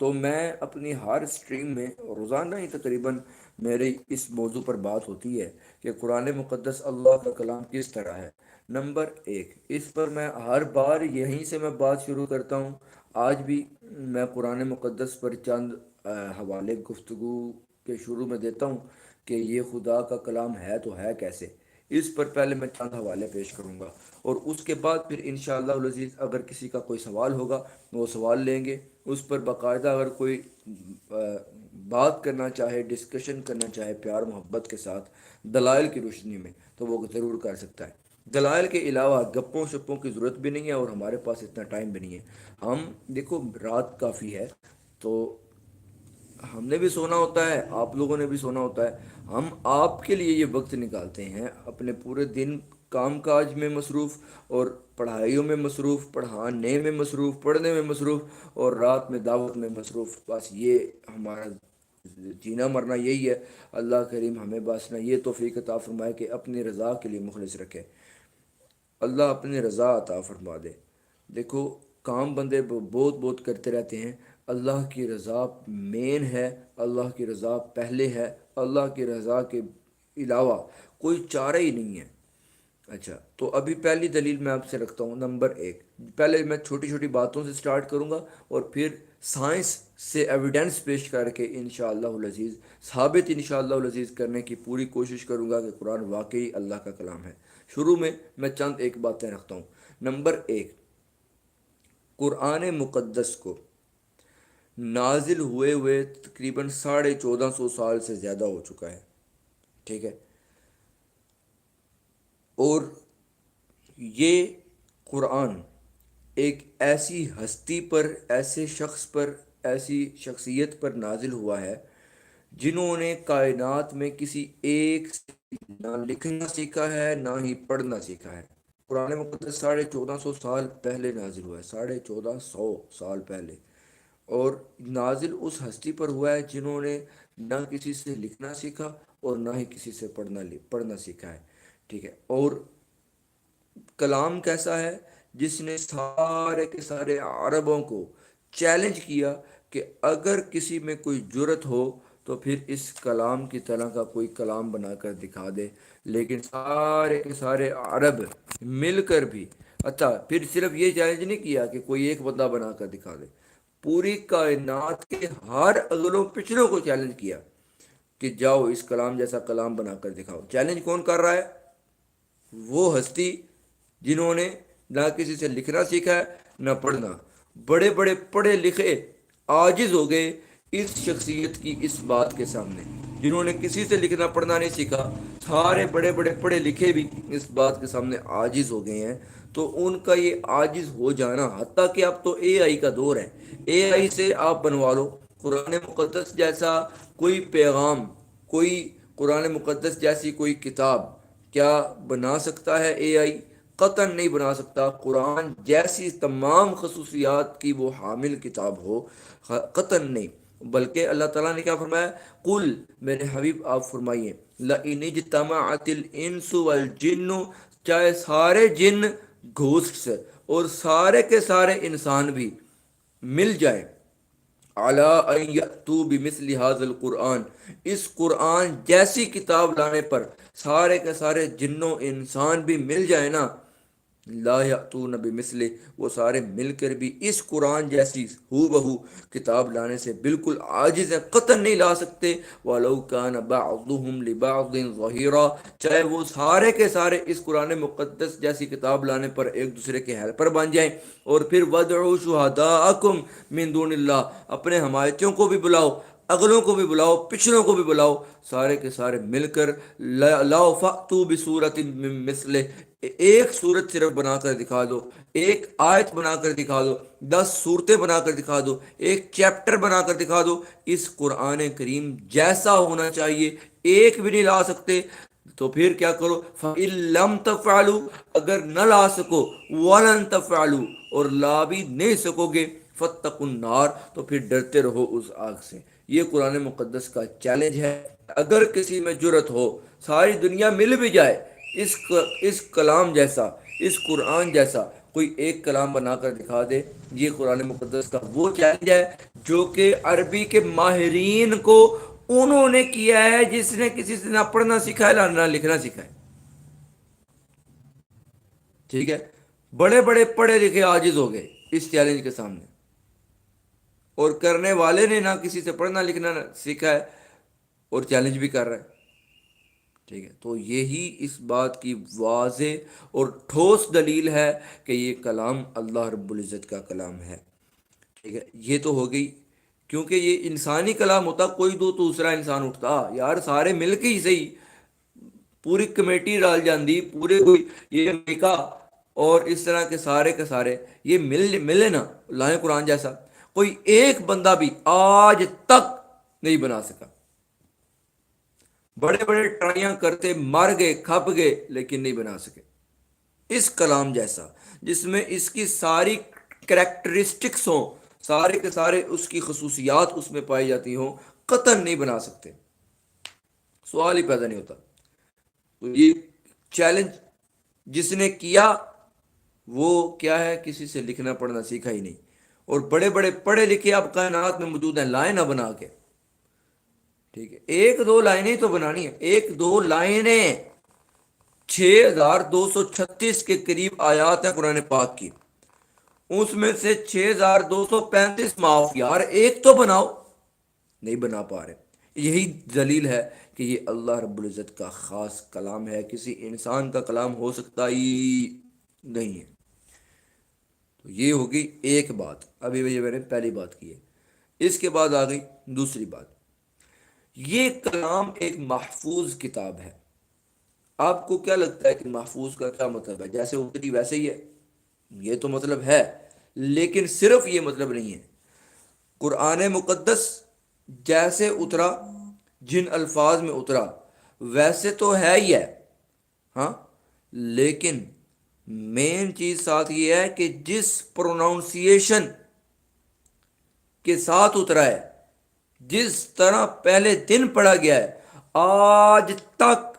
تو میں اپنی ہر اسٹریم میں روزانہ ہی تقریباً میری اس موضوع پر بات ہوتی ہے کہ قرآن مقدس اللہ کا کلام کس طرح ہے۔ نمبر ایک، اس پر میں ہر بار یہیں سے میں بات شروع کرتا ہوں۔ آج بھی میں قرآن مقدس پر چند حوالے گفتگو کے شروع میں دیتا ہوں کہ یہ خدا کا کلام ہے تو ہے کیسے۔ اس پر پہلے میں چند حوالے پیش کروں گا، اور اس کے بعد پھر انشاءاللہ العزیز اگر کسی کا کوئی سوال ہوگا وہ سوال لیں گے۔ اس پر باقاعدہ اگر کوئی بات کرنا چاہے، ڈسکشن کرنا چاہے پیار محبت کے ساتھ دلائل کی روشنی میں، تو وہ ضرور کر سکتا ہے۔ دلائل کے علاوہ گپوں شپوں کی ضرورت بھی نہیں ہے، اور ہمارے پاس اتنا ٹائم بھی نہیں ہے۔ ہم دیکھو رات کافی ہے، تو ہم نے بھی سونا ہوتا ہے، آپ لوگوں نے بھی سونا ہوتا ہے۔ ہم آپ کے لیے یہ وقت نکالتے ہیں، اپنے پورے دن کام کاج میں مصروف، اور پڑھائیوں میں مصروف، پڑھانے میں مصروف، پڑھنے میں مصروف، اور رات میں دعوت میں مصروف۔ بس یہ ہمارا جینا مرنا یہی ہے۔ اللہ کریم ہمیں بس نہ یہ توفیق عطا فرمائے کہ اپنی رضا کے لیے مخلص رکھے۔ اللہ اپنی رضا عطا فرما دے۔ دیکھو کام بندے بہت بہت کرتے رہتے ہیں، اللہ کی رضا مین ہے، اللہ کی رضا پہلے ہے، اللہ کی رضا کے علاوہ کوئی چارہ ہی نہیں ہے۔ اچھا، تو ابھی پہلی دلیل میں آپ سے رکھتا ہوں۔ نمبر ایک، پہلے میں چھوٹی چھوٹی باتوں سے سٹارٹ کروں گا، اور پھر سائنس سے ایویڈنس پیش کر کے انشاءاللہ العزیز ثابت انشاءاللہ العزیز کرنے کی پوری کوشش کروں گا کہ قرآن واقعی اللہ کا کلام ہے۔ شروع میں چند ایک باتیں رکھتا ہوں۔ نمبر ایک، قرآن مقدس کو نازل ہوئے ہوئے تقریباً 1450 سال سے زیادہ ہو چکا ہے، ٹھیک ہے؟ اور یہ قرآن ایک ایسی ہستی پر، ایسے شخص پر، ایسی شخصیت پر نازل ہوا ہے جنہوں نے کائنات میں کسی ایک سے نہ لکھنا سیکھا ہے نہ ہی پڑھنا سیکھا ہے۔ قرآن مقدس 1450 سال پہلے نازل ہوا ہے، 1450 سال پہلے، اور نازل اس ہستی پر ہوا ہے جنہوں نے نہ کسی سے لکھنا سیکھا اور نہ ہی کسی سے پڑھنا سیکھا ہے، ٹھیک ہے؟ اور کلام کیسا ہے؟ جس نے سارے کے سارے عربوں کو چیلنج کیا کہ اگر کسی میں کوئی جرت ہو تو پھر اس کلام کی طرح کا کوئی کلام بنا کر دکھا دے۔ لیکن سارے کے سارے عرب مل کر بھی، اچھا پھر صرف یہ چیلنج نہیں کیا کہ کوئی ایک بندہ بنا کر دکھا دے، پوری کائنات کے ہر اگلوں پچھلوں کو چیلنج کیا کہ جاؤ اس کلام جیسا کلام بنا کر دکھاؤ۔ چیلنج کون کر رہا ہے؟ وہ ہستی جنہوں نے نہ کسی سے لکھنا سیکھا ہے نہ پڑھنا۔ بڑے بڑے پڑھے لکھے عاجز ہو گئے اس شخصیت کی اس بات کے سامنے، جنہوں نے کسی سے لکھنا پڑھنا نہیں سیکھا۔ سارے بڑے بڑے پڑھے لکھے بھی اس بات کے سامنے عاجز ہو گئے ہیں۔ تو ان کا یہ عاجز ہو جانا، حتیٰ کہ اب تو اے آئی کا دور ہے، اے آئی سے آپ بنوا لو قرآن مقدس جیسا کوئی پیغام، کوئی قرآن مقدس جیسی کوئی کتاب کیا بنا سکتا ہے اے آئی؟ قطعاً نہیں بنا سکتا۔ قرآن جیسی تمام خصوصیات کی وہ حامل کتاب ہو، قطعاً نہیں۔ بلکہ اللہ تعالیٰ نے کیا فرمایا؟ قل، میرے حبیب آپ فرمائیے، لَإِنِ اجْتَمَعَتِ الْإِنسُ وَالْجِنُّ، چاہے سارے جن گھوسٹ اور سارے کے سارے انسان بھی مل جائیں، عَلَىٰ أَن يَأْتُوا بِمِثْلِ هَٰذَا الْقُرْآنِ، اس قرآن جیسی کتاب لانے پر سارے کے سارے جنوں انسان بھی مل جائے نا، لا یأتون بمثلہ، وہ سارے مل کر بھی اس قرآن جیسی ہو بہو کتاب لانے سے بالکل عاجز ہیں، قطعاً نہیں لا سکتے۔ وَلَوْ كَانَ بَعْضُهُمْ لِبَعْضٍ ظَهِيرًا، چاہے وہ سارے کے سارے اس قرآن مقدس جیسی کتاب لانے پر ایک دوسرے کے ہیلپر بن جائیں۔ اور پھر وَادْعُوا شُهَدَاءَكُم مِّن دُونِ اللَّهِ، اپنے حمایتیوں کو بھی بلاؤ، اگلوں کو بھی بلاؤ، پچھلوں کو بھی بلاؤ، سارے کے سارے مل کر لا فَأْتُوا بِسُورَةٍ مِّن مِّثْلِهِ، ایک صورت صرف بنا کر دکھا دو، ایک آیت بنا کر دکھا دو، 10 صورتیں بنا کر دکھا دو، ایک چیپٹر بنا کر دکھا دو، اس قرآن کریم جیسا ہونا چاہیے، ایک بھی نہیں لا سکتے۔ تو پھر کیا کرو؟ فَإِن لَمْ تَفْعَلُوا، اگر نہ لا سکو، وَلَن تَفْعَلُوا، اور لا بھی نہیں سکو گے، فَاتَّقُوا النَّارَ، تو پھر ڈرتے رہو اس آگ سے۔ یہ قرآن مقدس کا چیلنج ہے۔ اگر کسی میں جرت ہو، ساری دنیا مل بھی جائے، اس کلام جیسا، اس قرآن جیسا کوئی ایک کلام بنا کر دکھا دے، یہ قرآن مقدس کا وہ چیلنج ہے جو کہ عربی کے ماہرین کو انہوں نے کیا ہے، جس نے کسی سے نہ پڑھنا سکھایا نہ لکھنا سکھایا. ٹھیک ہے. بڑے بڑے پڑھے لکھے عاجز ہو گئے اس چیلنج کے سامنے، اور کرنے والے نے نہ کسی سے پڑھنا لکھنا سیکھا ہے، اور چیلنج بھی کر رہا ہے. ٹھیک ہے. تو یہی اس بات کی واضح اور ٹھوس دلیل ہے کہ یہ کلام اللہ رب العزت کا کلام ہے. ٹھیک ہے. یہ تو ہو گئی. کیونکہ یہ انسانی کلام ہوتا، کوئی دو دوسرا انسان اٹھتا یار، سارے مل کے ہی صحیح پوری کمیٹی ڈال جاندی، پورے کوئی یہ امریکہ اور اس طرح کے سارے یہ ملے نا لائیں قرآن جیسا، کوئی ایک بندہ بھی آج تک نہیں بنا سکا. بڑے بڑے ٹرائیاں کرتے مر گئے کھپ گئے لیکن نہیں بنا سکے اس کلام جیسا، جس میں اس کی ساری کریکٹرسٹکس ہوں، سارے کے سارے اس کی خصوصیات اس میں پائی جاتی ہوں. قطن نہیں بنا سکتے، سوال ہی پیدا نہیں ہوتا. تو یہ چیلنج جس نے کیا وہ کیا ہے، کسی سے لکھنا پڑھنا سیکھا ہی نہیں. اور بڑے بڑے پڑھے لکھے اب کائنات میں موجود ہیں، لائن نہ بنا کے. ٹھیک ہے. ایک دو لائنیں تو بنانی ہے، ایک دو لائنیں. 6236 کے قریب آیات ہیں قرآن پاک کی، اس میں سے 6235 معاف. یار ایک تو بناؤ، نہیں بنا پا رہے. یہی دلیل ہے کہ یہ اللہ رب العزت کا خاص کلام ہے، کسی انسان کا کلام ہو سکتا ہی نہیں ہے. تو یہ ہوگی ایک بات. ابھی یہ میں نے پہلی بات کی ہے. اس کے بعد آ گئی دوسری بات. یہ کلام ایک محفوظ کتاب ہے. آپ کو کیا لگتا ہے کہ محفوظ کا کیا مطلب ہے؟ جیسے اتری ویسے ہی ہے، یہ تو مطلب ہے، لیکن صرف یہ مطلب نہیں ہے. قرآن مقدس جیسے اترا، جن الفاظ میں اترا ویسے تو ہے ہی ہے، ہاں، لیکن مین چیز ساتھ یہ ہے کہ جس پروناؤنسیشن کے ساتھ اترا ہے، جس طرح پہلے دن پڑھا گیا ہے، آج تک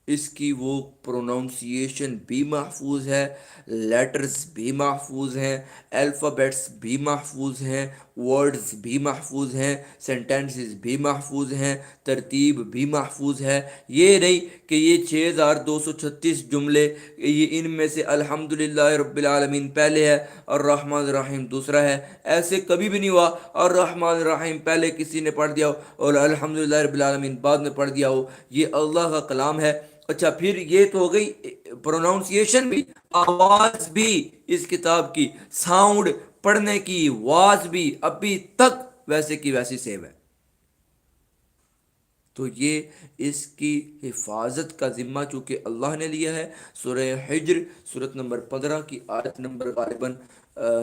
اس کی وہ پروناؤنسیشن بھی محفوظ ہے، لیٹرز بھی محفوظ ہیں، الفابیٹس بھی محفوظ ہیں، ورڈز بھی محفوظ ہیں، سینٹینسز بھی محفوظ ہیں، ترتیب بھی محفوظ ہے. یہ نہیں کہ یہ 6236 جملے، یہ ان میں سے الحمدللہ رب العالمین پہلے ہے اور الرحمن الرحیم دوسرا ہے. ایسے کبھی بھی نہیں ہوا اور الرحمن الرحیم پہلے کسی نے پڑھ دیا ہو اور الحمدللہ رب العالمین بعد میں پڑھ دیا ہو. یہ اللہ کا کلام ہے. اچھا، پھر یہ تو ہو گئی پروناؤنسیشن بھی، آواز بھی اس کتاب کی، ساؤنڈ پڑھنے کی آواز بھی ابھی تک ویسے کی ویسی سیم ہے. تو یہ اس کی حفاظت کا ذمہ چونکہ اللہ نے لیا ہے. سورہ حجر سورت نمبر 15 کی آیت نمبر غالباً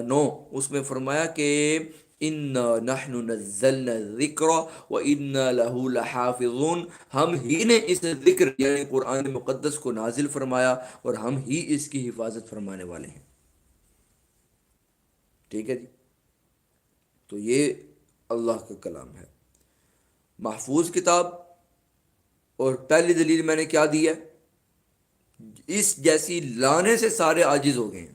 9، اس میں فرمایا کہ اِنَّا نَحْنُ نَزَّلْنَا الذِّكْرَ وَإِنَّا لَهُ لَحَافِظُونَ. ہم ہی نے اس ذکر یعنی قرآن مقدس کو نازل فرمایا اور ہم ہی اس کی حفاظت فرمانے والے ہیں. ٹھیک ہے جی. تو یہ اللہ کا کلام ہے، محفوظ کتاب. اور پہلی دلیل میں نے کیا دی ہے؟ اس جیسی لانے سے سارے عاجز ہو گئے ہیں.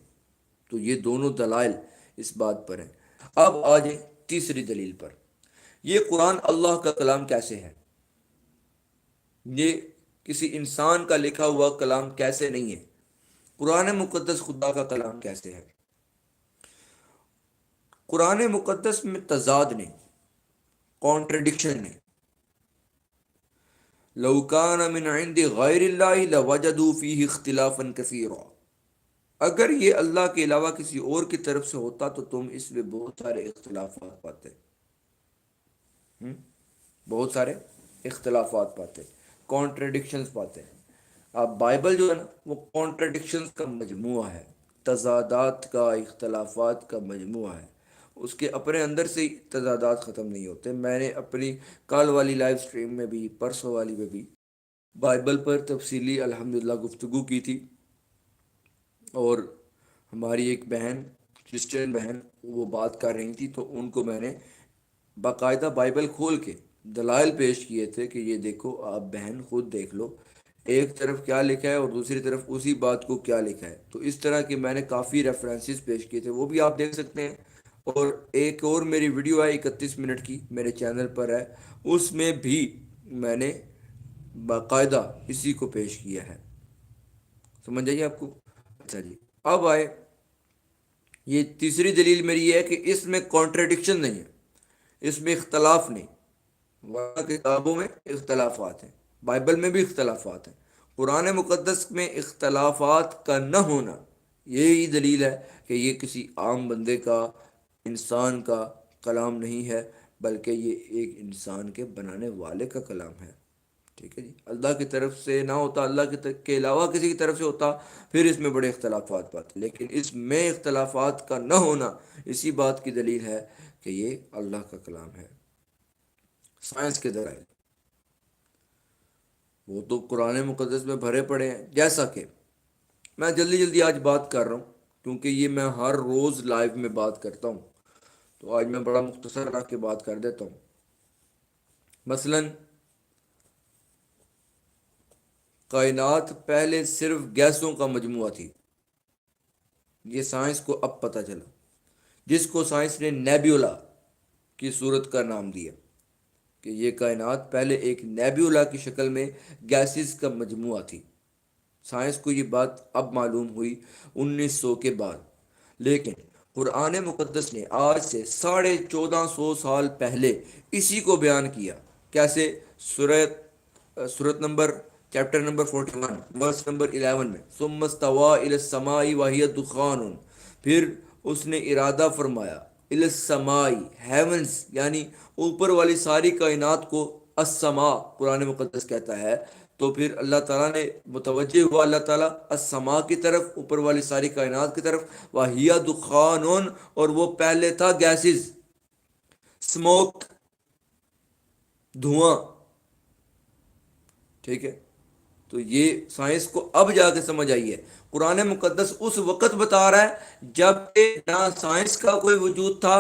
تو یہ دونوں دلائل اس بات پر ہیں. اب آ جائیں تیسری دلیل پر. یہ قرآن اللہ کا کلام کیسے ہے؟ یہ کسی انسان کا لکھا ہوا کلام کیسے نہیں ہے؟ قرآن مقدس خدا کا کلام کیسے ہے؟ قرآن مقدس میں تضاد نہیں، کانٹرڈکشن نہیں. لو کان من عند غیر اللہ لوجدوا فیہ اختلافا کثیرا. اگر یہ اللہ کے علاوہ کسی اور کی طرف سے ہوتا تو تم اس میں بہت سارے اختلافات پاتے. بہت سارے اختلافات پاتے، کانٹرڈکشنز پاتے. اب بائبل جو ہے نا وہ کانٹرڈکشنز کا مجموعہ ہے، تضادات کا، اختلافات کا مجموعہ ہے. اس کے اپنے اندر سے ہی تضادات ختم نہیں ہوتے. میں نے اپنی کل والی لائیو سٹریم میں بھی، پرسوں والی میں بھی بائبل پر تفصیلی الحمدللہ گفتگو کی تھی. اور ہماری ایک بہن، کرسچن بہن، وہ بات کر رہی تھی تو ان کو میں نے باقاعدہ بائبل کھول کے دلائل پیش کیے تھے کہ یہ دیکھو آپ بہن خود دیکھ لو، ایک طرف کیا لکھا ہے اور دوسری طرف اسی بات کو کیا لکھا ہے. تو اس طرح کے میں نے کافی ریفرنسز پیش کیے تھے، وہ بھی آپ دیکھ سکتے ہیں. اور ایک اور میری ویڈیو ہے 31 منٹ کی، میرے چینل پر ہے، اس میں بھی میں نے باقاعدہ اسی کو پیش کیا ہے۔ سمجھ آئیے آپ کو؟ اچھا جی، اب آئے، یہ تیسری دلیل میری یہ ہے کہ اس میں کانٹرڈکشن نہیں ہے، اس میں اختلاف نہیں۔ ورنہ کتابوں میں اختلافات ہیں، بائبل میں بھی اختلافات ہیں، قرآن مقدس میں اختلافات کا نہ ہونا یہی دلیل ہے کہ یہ کسی عام بندے کا، انسان کا کلام نہیں ہے، بلکہ یہ ایک انسان کے بنانے والے کا کلام ہے۔ ٹھیک ہے جی، اللہ کی طرف سے نہ ہوتا، اللہ کے علاوہ کسی کی طرف سے ہوتا، پھر اس میں بڑے اختلافات پاتے، لیکن اس میں اختلافات کا نہ ہونا اسی بات کی دلیل ہے کہ یہ اللہ کا کلام ہے۔ سائنس کے ذرائع وہ تو قرآن مقدس میں بھرے پڑے ہیں، جیسا کہ میں جلدی جلدی آج بات کر رہا ہوں کیونکہ یہ میں ہر روز لائیو میں بات کرتا ہوں، تو آج میں بڑا مختصر رکھ کے بات کر دیتا ہوں۔ مثلا کائنات پہلے صرف گیسوں کا مجموعہ تھی، یہ سائنس کو اب پتہ چلا، جس کو سائنس نے نیبیولا کی صورت کا نام دیا، کہ یہ کائنات پہلے ایک نیبیولا کی شکل میں گیسز کا مجموعہ تھی۔ سائنس کو یہ بات اب معلوم ہوئی 1900 کے بعد، لیکن قرآن مقدس نے آج سے 1450 سال پہلے اسی کو بیان کیا۔ کیسے؟ سورت number chapter number 41 verse number 11 میں، ثم استوى الى السماء وهي دخان، پھر اس نے ارادہ فرمایا، الى السماء ہیونز یعنی اوپر والی ساری کائنات کو، السماء قرآن مقدس کہتا ہے، تو پھر اللہ تعالیٰ نے متوجہ ہوا، اللہ تعالیٰ السماء کی طرف، اوپر والی ساری کائنات کی طرف، وَهِيَ دُخَانٌ اور وہ پہلے تھا گیسز، سموک، دھواں۔ ٹھیک ہے، تو یہ سائنس کو اب جا کے سمجھ آئی ہے۔ قرآن مقدس اس وقت بتا رہا ہے جب کہ نہ سائنس کا کوئی وجود تھا،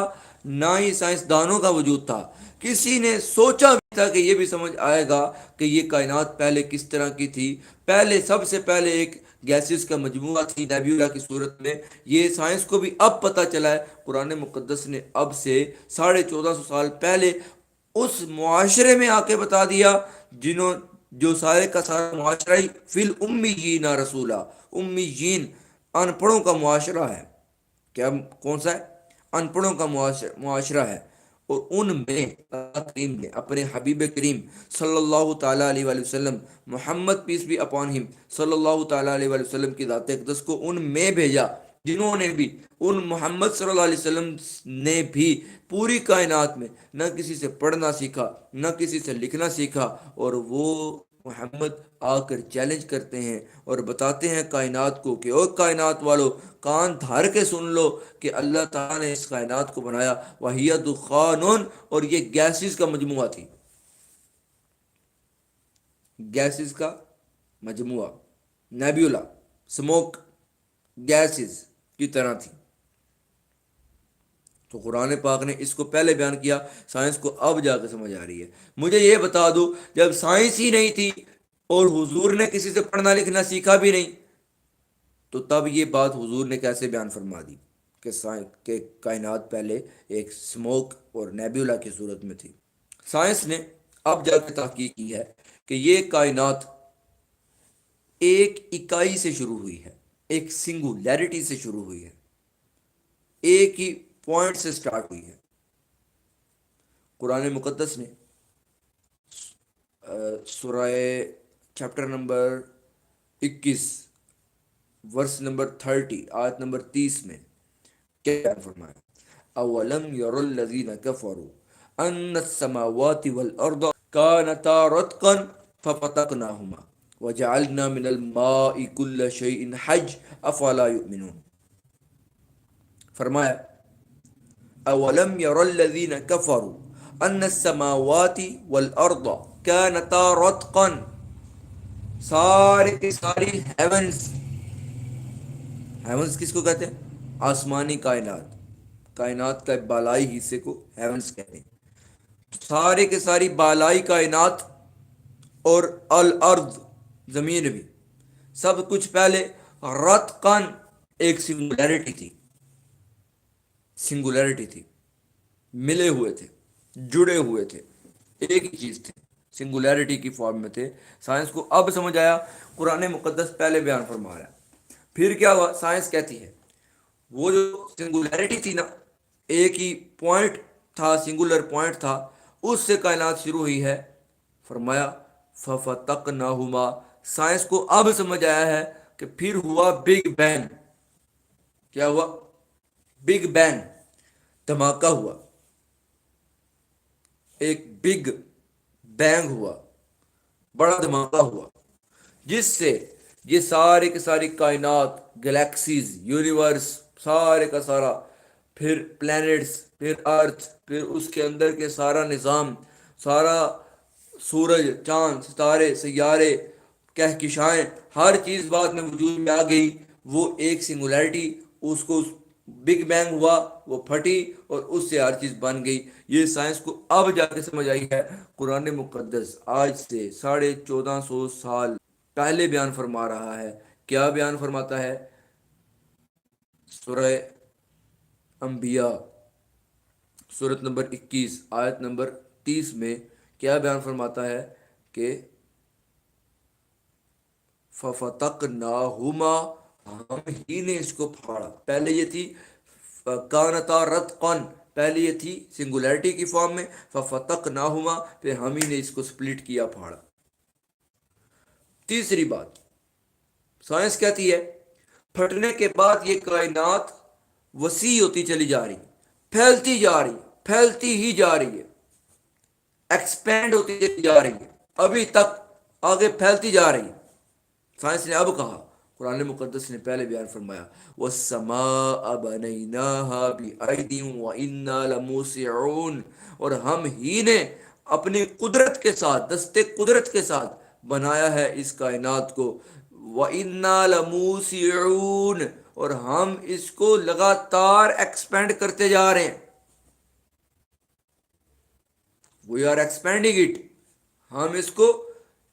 نہ ہی سائنسدانوں کا وجود تھا، کسی نے سوچا بھی تھا کہ یہ بھی سمجھ آئے گا کہ یہ کائنات پہلے کس طرح کی تھی۔ پہلے سب سے پہلے ایک گیسز کا مجموعہ تھی نیبیولا کی صورت میں، یہ سائنس کو بھی اب پتہ چلا ہے۔ قرآن مقدس نے اب سے 1450 سال پہلے اس معاشرے میں آ کے بتا دیا جو سارے کا سارا معاشرہ ہی فی الامیین رسولہ، امیین ان پڑھوں کا معاشرہ ہے۔ کیا کون سا ہے؟ ان پڑھوں کا معاشرہ ہے، اور ان میں اللہ کریم نے اپنے حبیب کریم صلی اللہ تعالیٰ علیہ وآلہ وسلم، محمد پیس بی اپان ہم، صلی اللہ تعالیٰ علیہ وآلہ وسلم کی ذات اقدس کو ان میں بھیجا، جنہوں نے بھی، ان محمد صلی اللہ علیہ وسلم نے بھی پوری کائنات میں نہ کسی سے پڑھنا سیکھا، نہ کسی سے لکھنا سیکھا، اور وہ محمد آ کر چیلنج کرتے ہیں اور بتاتے ہیں کائنات کو کہ او کائنات والو، کان دھار کے سن لو کہ اللہ تعالیٰ نے اس کائنات کو بنایا، وَهِيَ دُخَانٌ اور یہ گیسز کا مجموعہ تھی، گیسز کا مجموعہ، نیبیولا، سموک، گیسز کی طرح تھی۔ تو قرآن پاک نے اس کو پہلے بیان کیا، سائنس کو اب جا کے سمجھ آ رہی ہے۔ مجھے یہ بتا دو، جب سائنس ہی نہیں تھی اور حضور نے کسی سے پڑھنا لکھنا سیکھا بھی نہیں، تو تب یہ بات حضور نے کیسے بیان فرما دی کہ کائنات پہلے ایک سموک اور نیبیولا کی صورت میں تھی؟ سائنس نے اب جا کے تحقیق کی ہے کہ یہ کائنات ایک اکائی سے شروع ہوئی ہے، ایک سنگولیرٹی سے شروع ہوئی ہے، ایک ہی پوائنٹ سے سٹارٹ ہوئی ہے۔ قرآن مقدس نے سورہ چیپٹر نمبر 21 ورس نمبر 30 آیت نمبر 30 میں کیا فرمایا؟ اولم یر الذین کفروا ان السماوات والارض کانتا رتقا ففتقناهما وجعلنا من الماء كل شيء حج افلا يؤمنون۔ فرمایا اولم یر الذین کفروا ان السماوات والارض کانتا رتقا، سارے کے ساری ہیونز کس کو کہتے ہیں؟ آسمانی کائنات، کائنات کا بالائی حصے کو ہیونز کہتے ہیں۔ سارے کے ساری بالائی کائنات اور الارض زمین بھی، سب کچھ پہلے رتقن ایک سنگولیرٹی تھی، سنگولیرٹی تھی، ملے ہوئے تھے، جڑے ہوئے تھے، ایک ہی چیز تھے، سنگولیرٹی کی فارم میں تھے. سائنس کو اب سمجھ آیا، قرآن مقدس پہلے بیان فرما رہا ہے. پھر کیا ہوا؟ سائنس کہتی ہے وہ جو سنگولیرٹی تھی نا، ایک ہی پوائنٹ تھا، سنگولر پوائنٹ تھا، اس سے کائنات شروع ہوئی ہے. فرمایا ففتقناہما. سائنس کو اب سمجھ آیا ہے کہ پھر ہوا بگ بینگ. کیا ہوا؟ بگ بینگ، دھماکہ ہوا، ایک بگ بینگ ہوا، بڑا دھماکہ ہوا، جس سے یہ سارے کی ساری کائنات، گلیکسیز، یونیورس، سارے کا سارا، پھر پلینٹس، پھر ارتھ، پھر اس کے اندر کے سارا نظام، سارا سورج، چاند، ستارے، سیارے، کہکشائیں، ہر چیز بعد میں وجود میں آ گئی. وہ ایک سنگولیرٹی، اس کو بگ بینگ ہوا، وہ پھٹی اور اس سے ہر چیز بن گئی. یہ سائنس کو اب جا کے سمجھ آئی ہے. قرآن مقدس آج سے 1450 سال پہلے بیان فرما رہا ہے. کیا بیان فرماتا ہے؟ سورہ انبیاء، سورت نمبر 21، آیت نمبر 30 میں کیا بیان فرماتا ہے کہ ففتقناہما، ہم ہی نے اس کو پھاڑا. پہلے یہ تھی کانتا رتقن، پہلے یہ تھی سنگولیرٹی کی فارم میں، ففتقناہما، پھر ہم ہی نے اس کو سپلٹ کیا، پھاڑا. تیسری بات، سائنس کہتی ہے پھٹنے کے بعد یہ کائنات وسیع ہوتی چلی جا رہی، پھیلتی جا رہی، پھیلتی ہی جا رہی ہے، ایکسپینڈ ہوتی چلی جا رہی ہے، ابھی تک آگے پھیلتی جا رہی ہے. سائنس نے اب کہا، قرآن مقدس نے پہلے بیان فرمایا وَالسَّمَاءَ بَنَيْنَاهَا بِأَيْدٍ وَإِنَّا لَمُوسِعُونَ. اور ہم ہی نے اپنی قدرت کے ساتھ، دستے قدرت کے ساتھ بنایا ہے اس کائنات کو. وَإِنَّا لَمُوسِعُونَ، اور ہم اس کو لگاتار ایکسپینڈ کرتے جا رہے ہیں. We are expanding it. ہم اس کو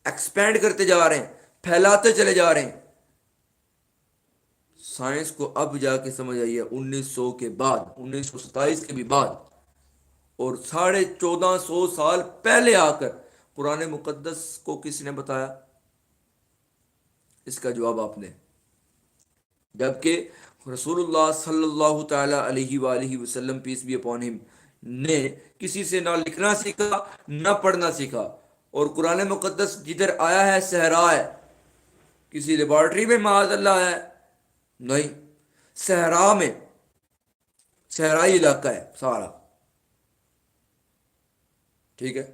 ایکسپینڈ کرتے جا رہے ہیں، پھیلاتے چلے جا رہے ہیں. سائنس کو اب جا کے سمجھ آئی ہے 1900 کے بعد، 1927 کے بھی بعد، اور 1450 سال پہلے آ کر قرآن مقدس کو کس نے بتایا؟ اس کا جواب آپ نے. جبکہ رسول اللہ صلی اللہ تعالی علیہ وآلہ وسلم پیس بی اپون ہم نے کسی سے نہ لکھنا سیکھا، نہ پڑھنا سیکھا. اور قرآن مقدس جدھر آیا ہے صحرا ہے، کسی لیبارٹری میں معاذ اللہ ہے نہیں، صحرا میں، صحرائی علاقہ ہے سارا، ٹھیک ہے.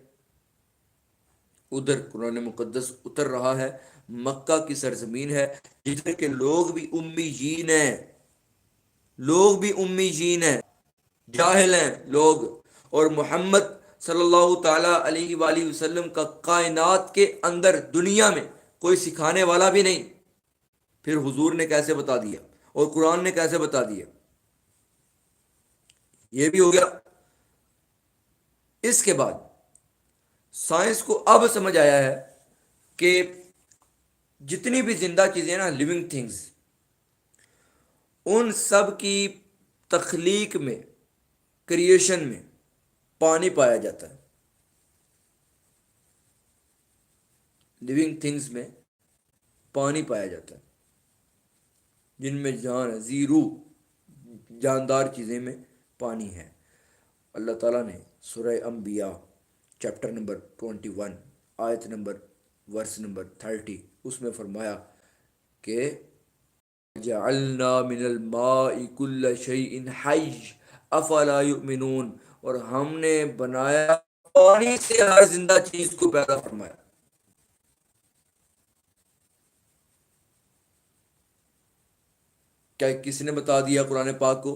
ادھر قرآن مقدس اتر رہا ہے. مکہ کی سرزمین ہے جدھر کے لوگ بھی امی جین ہیں، لوگ بھی امی جین ہیں، جاہل ہیں لوگ. اور محمد صلی اللہ تعالی علیہ وآلہ وسلم کا کائنات کے اندر، دنیا میں کوئی سکھانے والا بھی نہیں. پھر حضور نے کیسے بتا دیا اور قرآن نے کیسے بتا دیا؟ یہ بھی ہو گیا. اس کے بعد سائنس کو اب سمجھ آیا ہے کہ جتنی بھی زندہ چیزیں نا، لیونگ تھنگز، ان سب کی تخلیق میں، کریشن میں پانی پایا جاتا ہے. لیونگ تھنگز میں پانی پایا جاتا ہے، جن میں جان ہے، زیرو جاندار چیزیں میں پانی ہے. اللہ تعالیٰ نے سورہ انبیاء چیپٹر نمبر 21، آیت نمبر، ورس نمبر 30، اس میں فرمایا کہ جعلنا من الماء كل شيء حي افلا يؤمنون. اور ہم نے بنایا پانی سے ہر زندہ چیز کو پیدا فرمایا. کیا کس نے بتا دیا قرآن پاک کو؟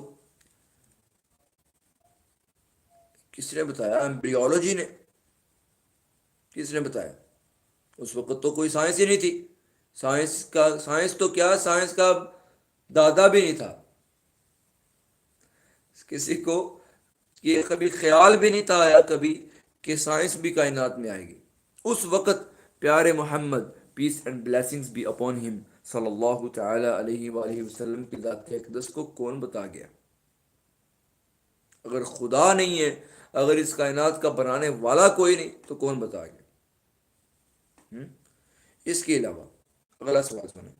کس نے بتایا؟ ایمبریولوجی نے. کس نے بتایا؟ اس وقت تو کوئی سائنس ہی نہیں تھی. سائنس تو کیا، سائنس کا دادا بھی نہیں تھا. کسی کو یہ کبھی خیال بھی نہیں تھا آیا کبھی کہ سائنس بھی کائنات میں آئے گی. اس وقت پیارے Muhammad, peace and blessings be upon ہم، صلی اللہ تعالی علیہ وآلہ وسلم کی ذات اقدس کو کون بتا گیا؟ اگر خدا نہیں ہے، اگر اس کائنات کا بنانے والا کوئی نہیں تو کون بتا گیا؟ اس کے علاوہ اگلا سوال سنیں۔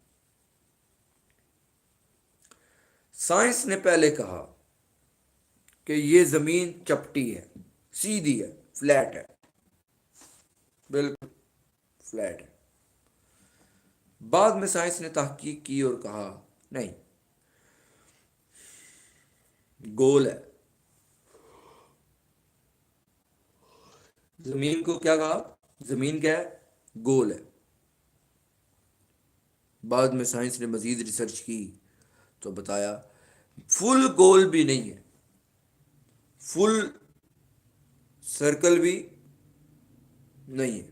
سائنس نے پہلے کہا کہ یہ زمین چپٹی ہے، سیدھی ہے، فلیٹ ہے، بالکل فلیٹ ہے۔ بعد میں سائنس نے تحقیق کی اور کہا نہیں، گول ہے۔ زمین کو کیا کہا؟ زمین کیا ہے؟ گول ہے۔ بعد میں سائنس نے مزید ریسرچ کی تو بتایا فل گول بھی نہیں ہے، فل سرکل بھی نہیں ہے،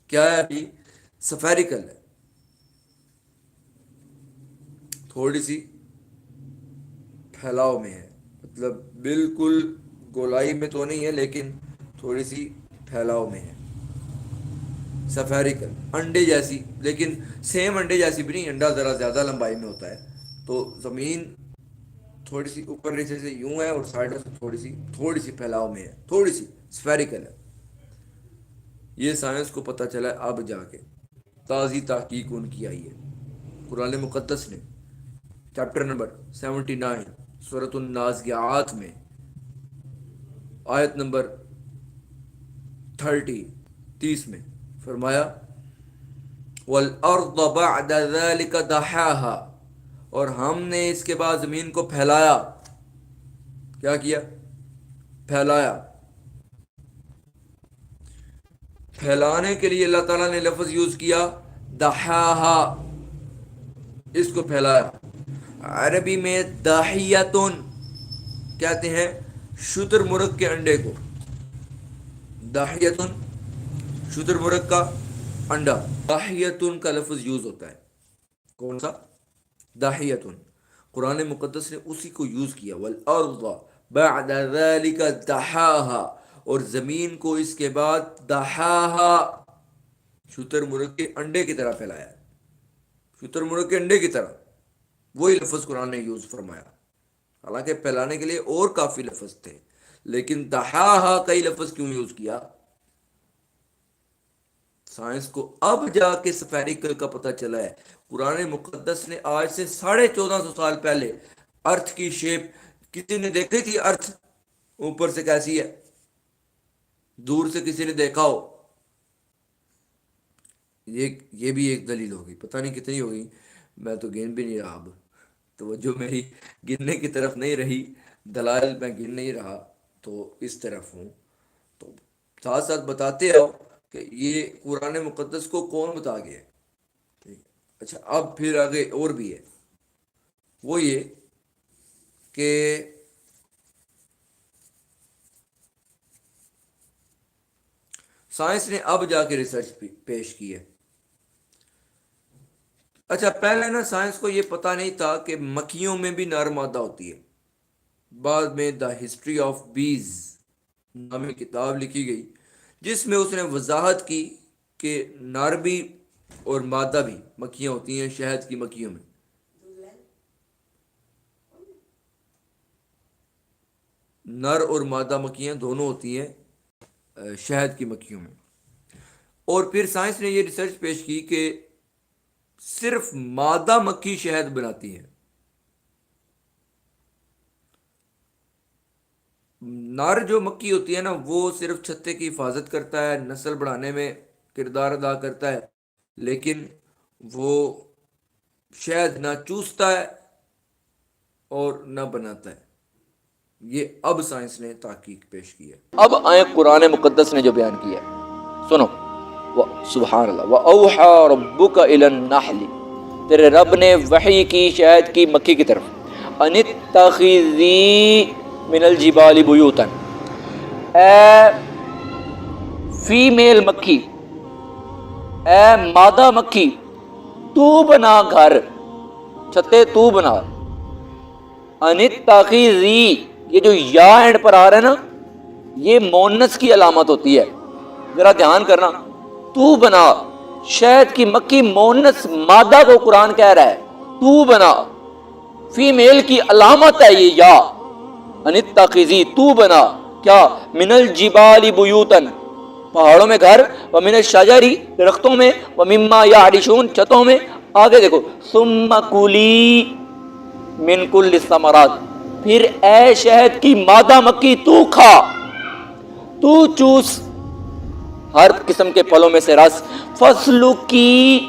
کیا ہے ابھی؟ سفیریکل ہے، تھوڑی سی پھیلاؤ میں ہے، مطلب بالکل گولائی میں تو نہیں ہے لیکن تھوڑی سی پھیلاؤ میں ہے، سفیریکل، انڈے جیسی، لیکن سیم انڈے جیسی بھی نہیں، انڈا ذرا زیادہ لمبائی میں ہوتا ہے۔ تو زمین تھوڑی سی اوپر نیچے سے یوں ہے اور سائڈوں سے تھوڑی سی پھیلاؤ میں ہے، تھوڑی سی سفیریکل ہے۔ یہ سائنس کو پتہ چلا ہے اب جا کے، تازی تحقیق ان کی آئی ہے۔ قرآن مقدس نے چیپٹر نمبر 79 سورۃ النازعات میں آیت نمبر 30 میں فرمایا وَالْأَرْضَ بَعْدَ ذَلِكَ دَحَاهَا، اور ہم نے اس کے بعد زمین کو پھیلایا۔ کیا کیا؟ پھیلایا۔ پھیلانے کے لیے اللہ تعالیٰ نے لفظ یوز کیا دحاہا، اس کو پھیلایا۔ عربی میں داحیتن کہتے ہیں شتر مرغ کے انڈے کو، داحیتن شتر مرغ کا انڈا، داحیتن کا لفظ یوز ہوتا ہے۔ کون سا؟ داحیتن۔ قرآن مقدس نے اسی کو یوز کیا، والارض بعد ذلك دحاها، اور زمین کو اس کے بعد دحاہا، شتر مرغ کے انڈے کی طرح پھیلایا، شتر مرغ کے انڈے کی طرح، وہی لفظ قرآن نے یوز فرمایا۔ حالانکہ پھیلانے کے لیے اور کافی لفظ تھے، لیکن دحاہا کئی لفظ کیوں یوز کیا؟ سائنس کو اب جا کے سفیریکل کا پتہ چلا ہے۔ قرآن مقدس نے آج سے 1450 سال پہلے ارتھ کی شیپ، کسی نے دیکھی تھی ارتھ اوپر سے کیسی ہے؟ دور سے کسی نے دیکھا ہو؟ یہ بھی ایک دلیل ہوگی، پتہ نہیں کتنی ہوگی، میں تو گن بھی نہیں رہا، اب توجہ میری گننے کی طرف نہیں رہی، دلائل میں گن نہیں رہا تو اس طرف ہوں۔ تو ساتھ ساتھ بتاتے آؤ کہ یہ قرآن مقدس کو کون بتا گیا ہے۔ اچھا، اب پھر آگے اور بھی ہے، وہ یہ کہ سائنس نے اب جا کے ریسرچ پیش کی ہے۔ اچھا، پہلے نا سائنس کو یہ پتہ نہیں تھا کہ مکھیوں میں بھی نر مادہ ہوتی ہے۔ بعد میں دا ہسٹری آف بیز نامی کتاب لکھی گئی جس میں اس نے وضاحت کی کہ نر بھی اور مادہ بھی مکھیاں ہوتی ہیں شہد کی مکھیوں میں۔ نر اور مادہ مکھیاں دونوں ہوتی ہیں شہد کی مکھیوں میں۔ اور پھر سائنس نے یہ ریسرچ پیش کی کہ صرف مادہ مکھی شہد بناتی ہے، نر جو مکھی ہوتی ہے نا وہ صرف چھتے کی حفاظت کرتا ہے، نسل بڑھانے میں کردار ادا کرتا ہے، لیکن وہ شہد نہ چوستا ہے اور نہ بناتا ہے۔ یہ اب سائنس نے تحقیق پیش کی ہے۔ اب آئیں قرآن مقدس نے جو بیان کیا ہے، سنو۔ سبحان اللہ۔ وَأَوْحَى رَبُّكَ إِلَى النَّحْلِ، تیرے رب نے وحی کی شہد کی مکھی کی طرف، أَنِ اتَّخِذِي مِنَ الْجِبَالِ بُيُوتًا، اے فیمیل مکھی، اے مادہ مکھی، تو بنا گھر، چھتے تو بنا۔ أَنِ اتَّخِذِي، یہ جو یا اینڈ پر آ رہا ہے نا، یہ مونس کی علامت ہوتی ہے، ذرا دھیان کرنا۔ تو بنا، شہد کی مکھی مونس مادہ کو قرآن کہہ رہا ہے تو بنا، فیمیل کی علامت ہے یہ یا۔ انتخذی تو بنا کیا من الجبال بیوتن پہاڑوں میں گھر، ومن الشجری درختوں میں، ومما یعرشون چھتوں میں. آگے دیکھو ثم کلی من کل الثمرات پھر اے شہد کی مادہ مکھی تو کھا، تو چوس ہر قسم کے پھلوں میں سے رس. فصلو کی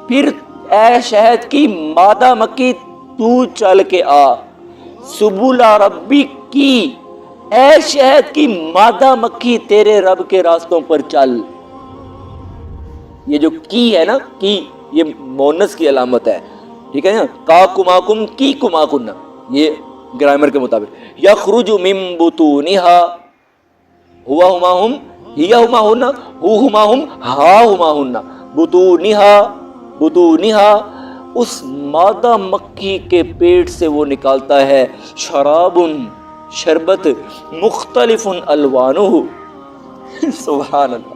پھر اے شہد کی مادہ مکھی تو چل کے آ، سبول ربی کی اے شہد کی مادہ مکھی تیرے رب کے راستوں پر چل. یہ جو کی ہے نا، کی یہ مونس کی علامت ہے، ٹھیک ہے نا. کا کماکم کی کماکن، یہ گرامر کے مطابق. یخرج من بطونہا ہوا ہما ہم ہیا ہما ہن ہو ہما ہم ہا ہما ہن بطونہا بطونہا اس مادہ مکھی کے پیٹ سے وہ نکالتا ہے شراب شربت مختلف الوانہ سبحان اللہ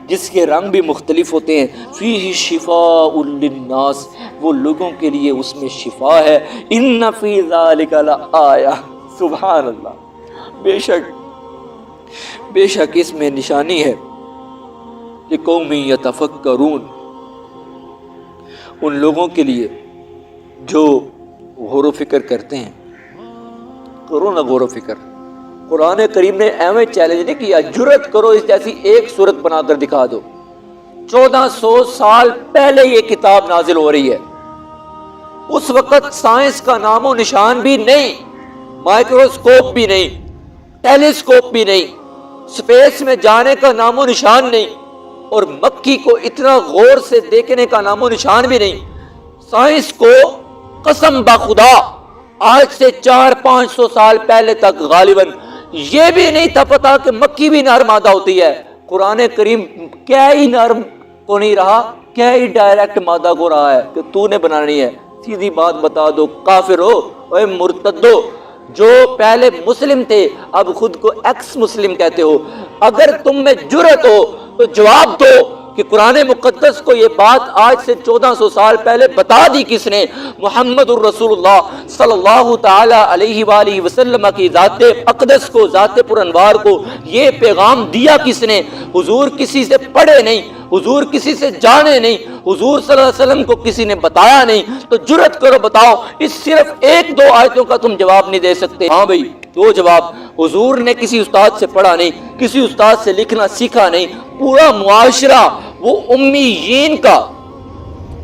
جس کے رنگ بھی مختلف ہوتے ہیں. فیہ شفاء للناس وہ لوگوں کے لیے اس میں شفا ہے. ان فی ذلک لآیہ سبحان اللہ بے شک اس میں نشانی ہے لقوم یتفکرون ان لوگوں کے لیے جو غور و فکر کرتے ہیں. کرو نا غور و فکر. قرآن کریم نے ایویں چیلنج نہیں کیا جرت کرو اس جیسی ایک صورت بنا کر دکھا دو. 1400 سال پہلے یہ کتاب نازل ہو رہی ہے. اس وقت سائنس کا نام و نشان بھی نہیں، مائکروسکوپ بھی نہیں، ٹیلیسکوپ بھی نہیں، سپیس میں جانے کا نام و نشان نہیں، اور مکھی کو اتنا غور سے دیکھنے کا نام و نشان بھی نہیں. سائنس کو قسم بخدا آج سے 400-500 سال پہلے تک غالباً یہ بھی نہیں تھا پتا کہ مکھی بھی نر مادہ ہوتی ہے. قرآن کریم کیا ہی نرم کو نہیں رہا، کیا ہی ڈائریکٹ مادہ کو رہا ہے کہ تو نے بنانی ہے. سیدھی بات بتا دو کافر ہو اے مرتدو جو پہلے مسلم تھے اب خود کو ایکس مسلم کہتے ہو. اگر تم میں جرت ہو تو جواب دو کہ قرآن مقدس کو یہ بات آج سے 1400 سال پہلے بتا دی کس نے؟ محمد الرسول اللہ صلی اللہ تعالی علیہ وآلہ وسلم کی ذات اقدس کو، ذات پر انوار کو یہ پیغام دیا کس نے؟ حضور کسی سے پڑھے نہیں، حضور کسی سے جانے نہیں، حضور صلی اللہ علیہ وسلم کو کسی نے بتایا نہیں. تو جرت کرو بتاؤ اس صرف 1-2 آیتوں کا تم جواب نہیں دے سکتے؟ ہاں بھئی 2 جواب. حضور نے کسی استاد سے پڑھا نہیں، کسی استاد سے لکھنا سیکھا نہیں. پورا معاشرہ وہ امیین کا،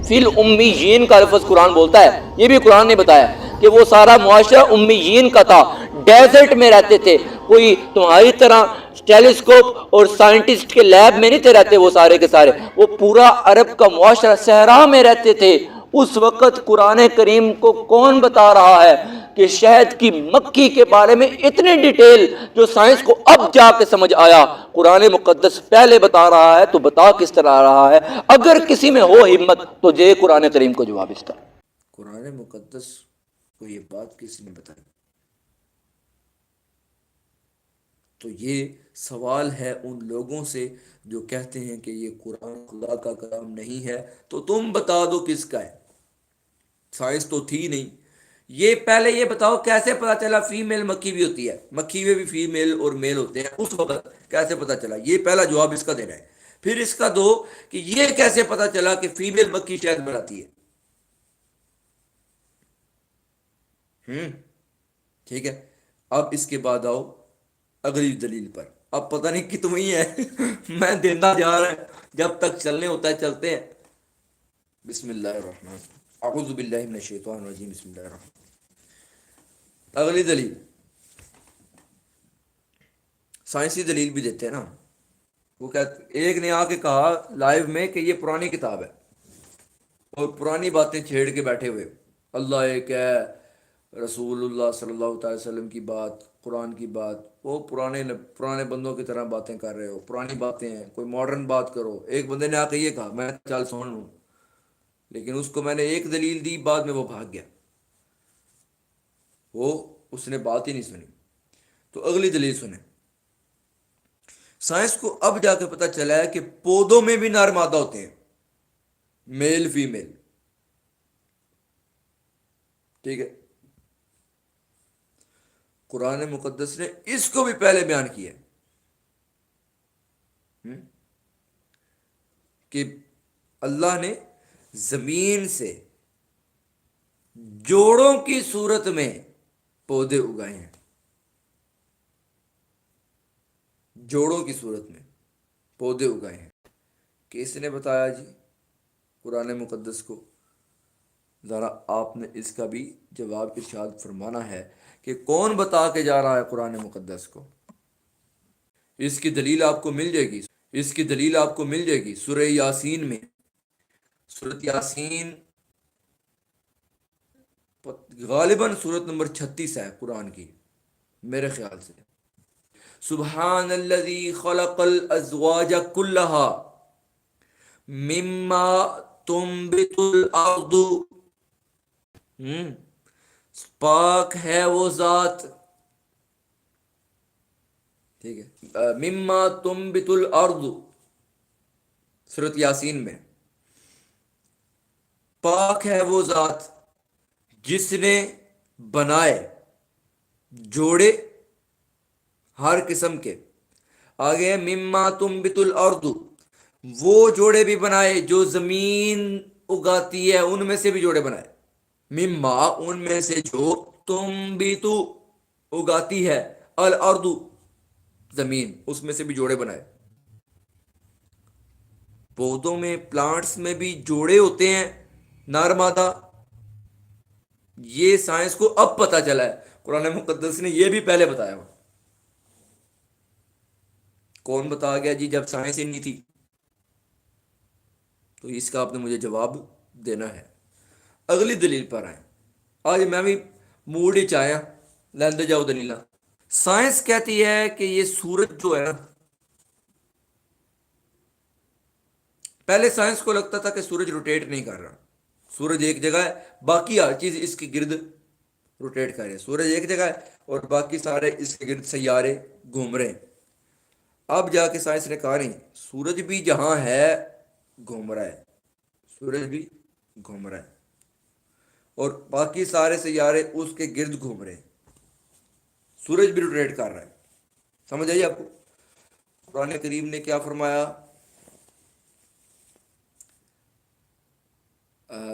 فی الامیین کا لفظ قرآن بولتا ہے، یہ بھی قرآن نے بتایا کہ وہ سارا معاشرہ امیین کا تھا. ڈیزرٹ میں رہتے تھے، کوئی تمہاری طرح ٹیلیسکوپ اور سائنٹسٹ کے لیب میں نہیں تھے رہتے وہ سارے کے سارے. وہ پورا عرب کا معاشرہ صحرا میں رہتے تھے. اس وقت قرآن کریم کو کون بتا رہا ہے کہ شہد کی مکھی کے بارے میں اتنی ڈیٹیل جو سائنس کو اب جا کے سمجھ آیا قرآن مقدس پہلے بتا رہا ہے؟ تو بتا کس طرح رہا ہے؟ اگر کسی میں ہو ہمت تو دے قرآن کریم کو جواب اس کا. قرآن مقدس کو یہ بات کس نے بتائی؟ تو یہ سوال ہے ان لوگوں سے جو کہتے ہیں کہ یہ قرآن خدا کا کلام نہیں ہے. تو تم بتا دو کس کا ہے. سائنس تو تھی نہیں. یہ پہلے یہ بتاؤ کیسے پتا چلا فیمیل مکھی بھی ہوتی ہے؟ مکھی میں بھی فیمیل اور میل ہوتے ہیں، اس وقت کیسے پتا چلا؟ یہ پہلا جواب اس کا دینا ہے. پھر اس کا دو کہ یہ کیسے پتا چلا کہ فیمیل مکھی شہد بناتی ہے؟ ٹھیک ہے. اب اس کے بعد آؤ اگلی دلیل پر. اب پتہ نہیں کتنی ہے میں دینا جا رہا ہے، جب تک چلنے ہوتا ہے چلتے ہیں. بسم اللہ الرحمن اعوذ باللہ من الشیطان الرجیم بسم اللہ الرحمن. اگلی دلیل سائنسی دلیل بھی دیتے ہیں نا. وہ کہتے ایک نے آ کے کہا لائیو میں کہ یہ پرانی کتاب ہے اور پرانی باتیں چھیڑ کے بیٹھے ہوئے. اللہ ایک ہے، رسول اللہ صلی اللہ تعالی وسلم کی بات، قرآن کی بات. وہ پرانے بندوں کی طرح باتیں کر رہے ہو، پرانی باتیں ہیں، کوئی ماڈرن بات کرو. ایک بندے نے آ کے یہ کہا، میں چل سن لوں، لیکن اس کو میں نے ایک دلیل دی، بعد میں وہ بھاگ گیا، اس نے بات ہی نہیں سنی. تو اگلی دلیل سنیں. سائنس کو اب جا کے پتہ چلا ہے کہ پودوں میں بھی نر مادہ ہوتے ہیں، میل فیمیل. ٹھیک ہے. قرآن مقدس نے اس کو بھی پہلے بیان کیا ہے کہ اللہ نے زمین سے جوڑوں کی صورت میں پودے اگائے ہیں. جوڑوں کی صورت میں پودے اگائے ہیں. کس نے بتایا جی قرآن مقدس کو؟ ذرا آپ نے اس کا بھی جواب ارشاد فرمانا ہے کہ کون بتا کے جا رہا ہے قرآن مقدس کو. اس کی دلیل آپ کو مل جائے گی. اس کی دلیل آپ کو مل جائے گی سورہ یاسین میں. سورۃ یاسین غالباً سورت نمبر 36 ہے قرآن کی میرے خیال سے. سبحان الذی خلق الازواج کلہا مما تنبت الارض. پاک ہے وہ ذات، ٹھیک ہے، مما تنبت الارض سورۃ یاسین میں. پاک ہے وہ ذات جس نے بنائے جوڑے ہر قسم کے. آگے مما تنبت الارض، وہ جوڑے بھی بنائے جو زمین اگاتی ہے، ان میں سے بھی جوڑے بنائے. مما ان میں سے جو تنبت اگاتی ہے، الارض زمین، اس میں سے بھی جوڑے بنائے. پودوں میں پلانٹس میں بھی جوڑے ہوتے ہیں نر مادہ. یہ سائنس کو اب پتہ چلا ہے، قرآن مقدس نے یہ بھی پہلے بتایا ہوا. کون بتا گیا جی جب سائنس ہی نہیں تھی؟ تو اس کا آپ نے مجھے جواب دینا ہے. اگلی دلیل پر آئیں. آج میں بھی موڈ ہی چاہیا لیندے جاؤ دلیلاں. سائنس کہتی ہے کہ یہ سورج جو ہے نا، پہلے سائنس کو لگتا تھا کہ سورج روٹیٹ نہیں کر رہا، سورج ایک جگہ ہے، باقی ہر چیز اس کے گرد روٹیٹ کر رہی ہے. سورج ایک جگہ ہے اور باقی سارے اس کے گرد سیارے گھوم رہے ہیں. اب جا کے سائنس نے کہا نہیں، سورج بھی جہاں ہے گھوم رہا ہے، سورج بھی گھوم رہا ہے اور باقی سارے سیارے اس کے گرد گھوم رہے ہیں. سورج بھی روٹیٹ کر رہا ہے. سمجھ آئیے آپ کو؟ قرآن کریم نے کیا فرمایا؟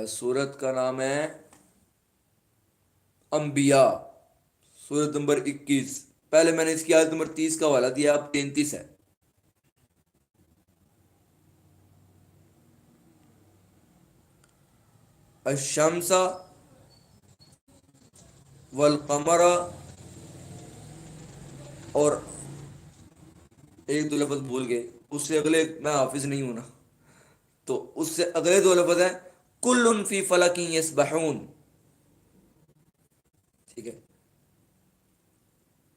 سورت کا نام ہے انبیاء، سورت نمبر 21. پہلے میں نے اس کی آیت نمبر 30 کا حوالہ دیا، اب 33 ہے. الشمس والقمر، اور ایک دو لفظ بھول گئے، اس سے اگلے میں حافظ نہیں ہوں نا، تو اس سے اگلے دو لفظ ہیں کل فی فلک یسبحون. ٹھیک ہے،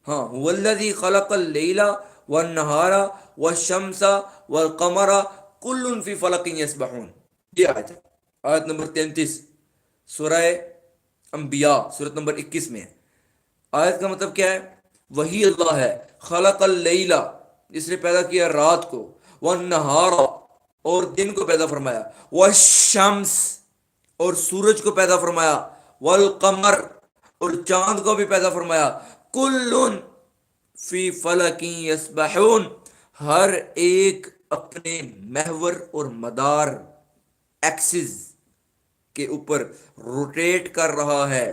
ہاں، هو الذی خلق اللیل والنہار والشمس والقمر کل فی فلک یسبحون. یہ آیت ہے، آیت نمبر 33 سورہ انبیاء سورت نمبر 21 میں ہے. آیت کا مطلب کیا ہے؟ وہی اللہ ہے، خلق اللیل، جس نے پیدا کیا رات کو، والنہار، اور دن کو پیدا فرمایا، والشمس، اور سورج کو پیدا فرمایا، والقمر، اور چاند کو بھی پیدا فرمایا، کل فی فلک یسبحون، ہر ایک اپنے محور اور مدار ایکسس کے اوپر روٹیٹ کر رہا ہے.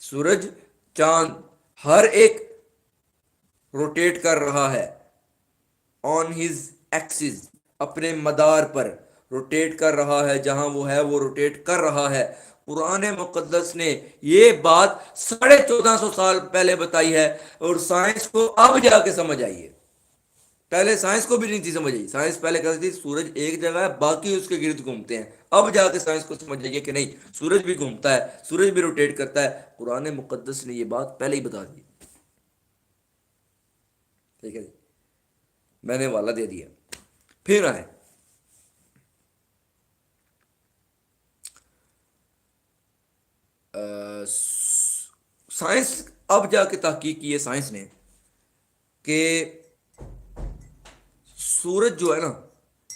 سورج، چاند، ہر ایک روٹیٹ کر رہا ہے آن ہز ایکسس، اپنے مدار پر روٹیٹ کر رہا ہے، جہاں وہ ہے وہ روٹیٹ کر رہا ہے. قرآن مقدس نے یہ بات 1450 سال پہلے بتائی ہے اور سائنس کو اب جا کے سمجھ آئی ہے. پہلے سائنس کو بھی نہیں تھی سمجھ آئی. سائنس پہلے کہتی تھی سورج ایک جگہ ہے، باقی اس کے گرد گھومتے ہیں. اب جا کے سائنس کو سمجھ آئیے کہ نہیں، سورج بھی گھومتا ہے، سورج بھی روٹیٹ کرتا ہے. قرآن مقدس نے یہ بات پہلے ہی بتا دی. ٹھیک ہے جی، میں نے والا دے دیا. پھر آئے سائنس، اب جا کے تحقیق کی ہے سائنس نے کہ سورج جو ہے نا،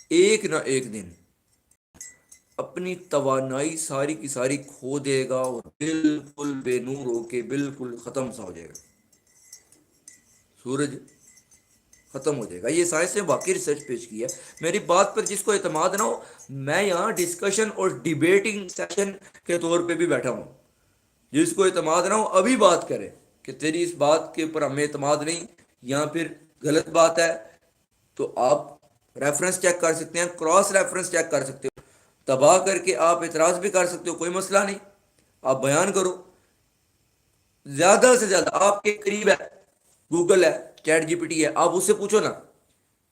ایک نہ ایک دن اپنی توانائی ساری کی ساری کھو دے گا اور بالکل بے نور ہو کے بالکل ختم سا ہو جائے گا. سورج ختم ہو جائے گا. یہ سائنس نے واقعی ریسرچ پیش کی ہے. میری بات پر جس کو اعتماد نہ ہو، میں یہاں ڈسکشن اور ڈیبیٹنگ سیشن کے طور پہ بھی بیٹھا ہوں. جس کو اعتماد نہ ہو ابھی بات کرے کہ تیری اس بات کے اوپر ہمیں اعتماد نہیں یا پھر غلط بات ہے، تو آپ ریفرنس چیک کر سکتے ہیں، کراس ریفرنس چیک کر سکتے ہو، تباہ کر کے آپ اعتراض بھی کر سکتے ہو، کوئی مسئلہ نہیں. آپ بیان کرو. زیادہ سے زیادہ آپ کے قریب ہے، گوگل ہے، چیٹ جی پی ٹی ہے، آپ اس سے پوچھو نا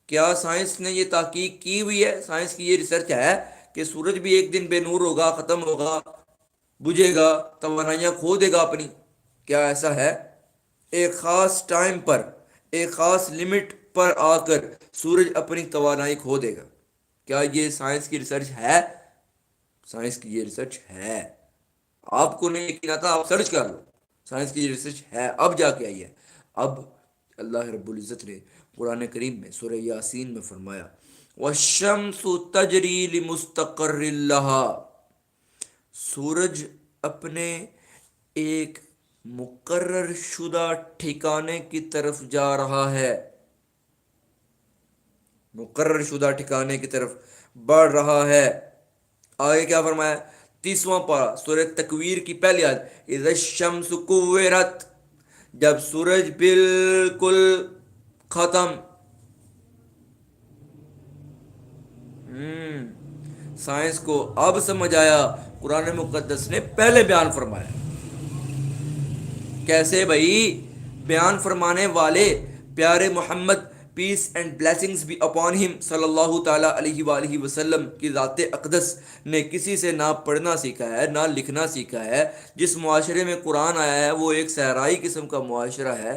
کیا سائنس نے یہ تحقیق کی ہوئی ہے، سائنس کی یہ ریسرچ ہے کہ سورج بھی ایک دن بے نور ہوگا، ختم ہوگا، بجھے گا، توانائیاں کھو دے گا اپنی. کیا ایسا ہے؟ ایک خاص ٹائم پر، ایک خاص لمٹ پر آ کر سورج اپنی توانائی کھو دے گا. کیا یہ سائنس کی ریسرچ ہے؟ سائنس کی یہ ریسرچ ہے. آپ کو نہیں یقین آتا آپ سرچ کر لو. سائنس کی یہ ریسرچ ہے، اب جا کے آئی ہے. اب اللہ رب العزت نے قرآن کریم میں سورہ یاسین میں فرمایا وَالشَّمْسُ تَجْرِي لِمُسْتَقَرٍّ لَهَا. سورج اپنے ایک مقرر شدہ ٹھکانے کی طرف جا رہا ہے، مقرر شدہ ٹھکانے کی طرف بڑھ رہا ہے. آگے کیا فرمایا؟ 30واں پارہ سورہ تکویر کی پہلی آیت اذا الشمس کورت، جب سورج بالکل ختم. سائنس کو اب سمجھ آیا، قرآن مقدس نے پہلے بیان فرمایا. کیسے بھائی؟ بیان فرمانے والے پیارے محمد پیس اینڈ بلیسنگز بھی اپون ہم صلی اللہ تعالیٰ علیہ وآلہ وسلم کی ذات اقدس نے کسی سے نہ پڑھنا سیکھا ہے نہ لکھنا سیکھا ہے. جس معاشرے میں قرآن آیا ہے وہ ایک صحرائی قسم کا معاشرہ ہے.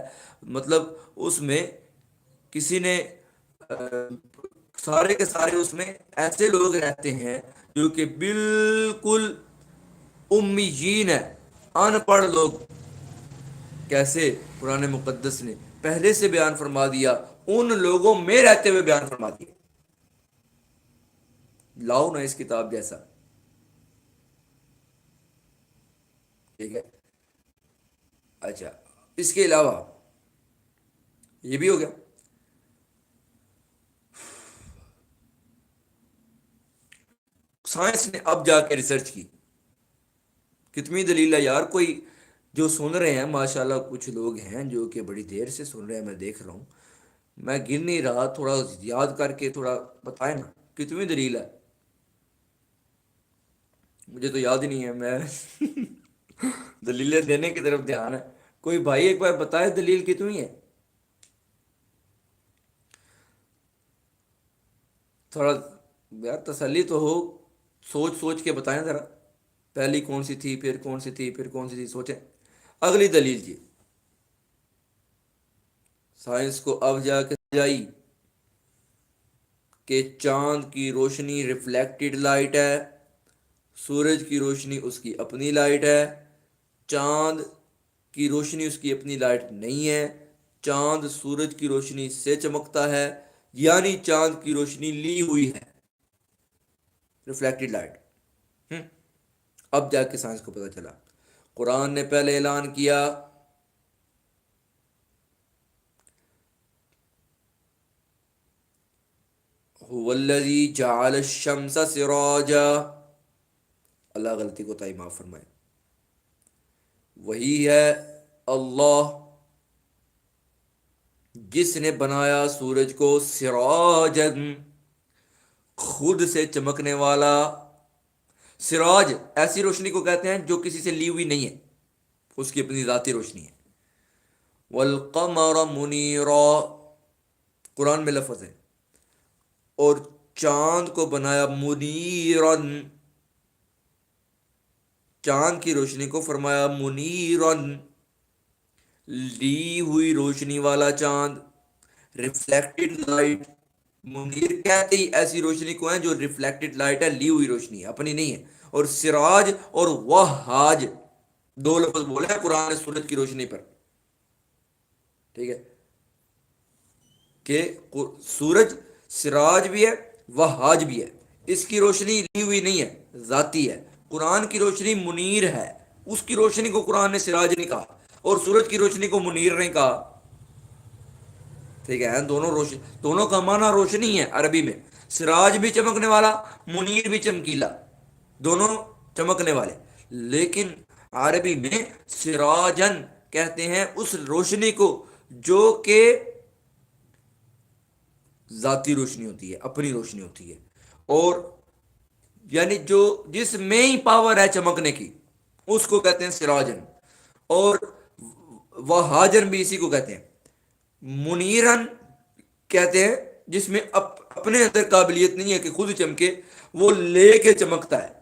مطلب اس میں کسی نے سارے کے سارے اس میں ایسے لوگ رہتے ہیں جو کہ بالکل امیین ہیں، ان پڑھ لوگ. کیسے؟ قرآن مقدس نے پہلے سے بیان فرما دیا، ان لوگوں میں رہتے ہوئے بیان فرما دیا. لاؤ نا اس کتاب جیسا. ٹھیک ہے. اچھا، اس کے علاوہ یہ بھی ہو گیا. سائنس نے اب جا کے ریسرچ کی. کتنی دلیل ہے یار. کوئی جو سن رہے ہیں ماشاءاللہ کچھ لوگ ہیں جو کہ بڑی دیر سے سن رہے ہیں، میں دیکھ رہا ہوں، میں گن نہیں رہا، تھوڑا یاد کر کے تھوڑا بتائیں نا کتنی دلیل ہے. مجھے تو یاد ہی نہیں ہے. میں دلیلیں دینے کی طرف دھیان ہے. کوئی بھائی ایک بار بتائے دلیل کتنی ہے. تھوڑا یار تسلی تو ہو، سوچ سوچ کے بتائیں ذرا. پہلی کون سی تھی، پھر کون سی تھی، پھر کون سی تھی، سوچیں. اگلی دلیل جی. سائنس کو اب جا کے جائی کہ چاند کی روشنی ریفلیکٹڈ لائٹ ہے، سورج کی روشنی اس کی اپنی لائٹ ہے. چاند کی روشنی اس کی اپنی لائٹ نہیں ہے. چاند سورج کی روشنی سے چمکتا ہے، یعنی چاند کی روشنی لی ہوئی ہے، ریفلیکٹڈ لائٹ. اب جا کے سائنس کو پتہ چلا. قرآن نے پہلے اعلان کیا هو الذی جعل الشمس سراجا. اللہ غلطی کو تائی معاف فرمائے. وہی ہے اللہ جس نے بنایا سورج کو سراجن، خود سے چمکنے والا. سراج ایسی روشنی کو کہتے ہیں جو کسی سے لی ہوئی نہیں ہے، اس کی اپنی ذاتی روشنی ہے. والقمر منیرا، قرآن میں لفظ ہے. اور چاند کو بنایا منیرن، چاند کی روشنی کو فرمایا منیرن، لی ہوئی روشنی والا چاند، ریفلیکٹڈ لائٹ. منیر کہتے ہی ایسی روشنی کو ہے جو ریفلیکٹڈ لائٹ ہے، لی ہوئی روشنی ہے، اپنی نہیں ہے. اور سراج اور وہاج دو لفظ بولے ہیں قرآن نے سورج کی روشنی پر. ٹھیک ہے کہ سورج سراج بھی ہے، وہاج بھی ہے. اس کی روشنی لی ہوئی نہیں ہے، ذاتی ہے۔ قرآن کی روشنی منیر ہے، اس کی روشنی کو قرآن نے سراج نہیں کہا، اور سورج کی روشنی کو منیر نہیں کہا۔ ٹھیک ہے، دونوں کا معنی روشنی ہے عربی میں، سراج بھی چمکنے والا، منیر بھی چمکیلا، دونوں چمکنے والے۔ لیکن عربی میں سراجن کہتے ہیں اس روشنی کو جو کہ ذاتی روشنی ہوتی ہے، اپنی روشنی ہوتی ہے، اور یعنی جو جس میں ہی پاور ہے چمکنے کی، اس کو کہتے ہیں سراجن۔ اور وہاجن بھی اسی کو کہتے ہیں۔ منیرن کہتے ہیں جس میں اپنے اندر قابلیت نہیں ہے کہ خود چمکے، وہ لے کے چمکتا ہے۔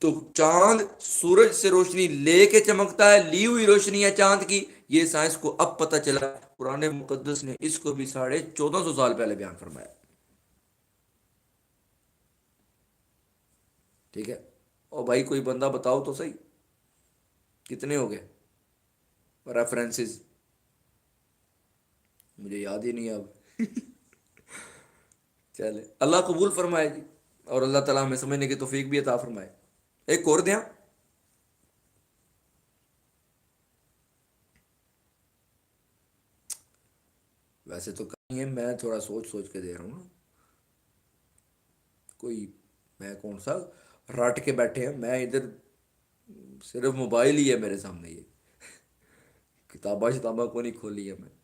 تو چاند سورج سے روشنی لے کے چمکتا ہے، لی ہوئی روشنی ہے چاند کی، یہ سائنس کو اب پتہ چلا۔ قرآن مقدس نے اس کو بھی 1450 سال پہلے بیان فرمایا۔ ٹھیک ہے، اور بھائی کوئی بندہ بتاؤ تو صحیح کتنے ہو گئے ریفرنسز؟ مجھے یاد ہی نہیں اب۔ چلے، اللہ قبول فرمائے جی، اور اللہ تعالیٰ ہمیں سمجھنے کی توفیق بھی عطا فرمائے۔ ایک اور دیں، ویسے تو کہیں ہے، میں تھوڑا سوچ کے دے رہا ہوں نا، کوئی میں کون سا رٹ کے بیٹھے ہیں، میں ادھر صرف موبائل ہی ہے میرے سامنے، یہ کتابیں شتابہ کو نہیں کھولی ہے میں۔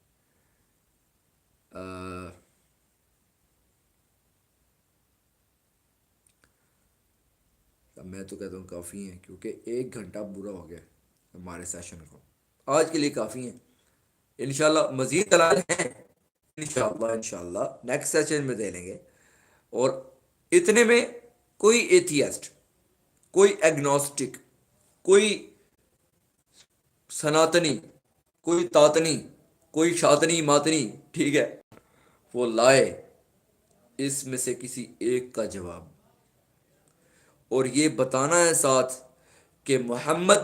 میں تو کہتا ہوں کافی ہیں، کیونکہ 1 گھنٹہ برا ہو گیا ہمارے سیشن کو، آج کے لیے کافی ہیں۔ انشاءاللہ مزید دلائل ہیں، انشاءاللہ نیکسٹ سیشن میں دے لیں گے۔ اور اتنے میں کوئی ایتھیسٹ، کوئی ایگنوسٹک، کوئی سناتنی، کوئی تاتنی، کوئی شاتنی ماتنی، ٹھیک ہے، وہ لائے اس میں سے کسی ایک کا جواب، اور یہ بتانا ہے ساتھ کہ محمد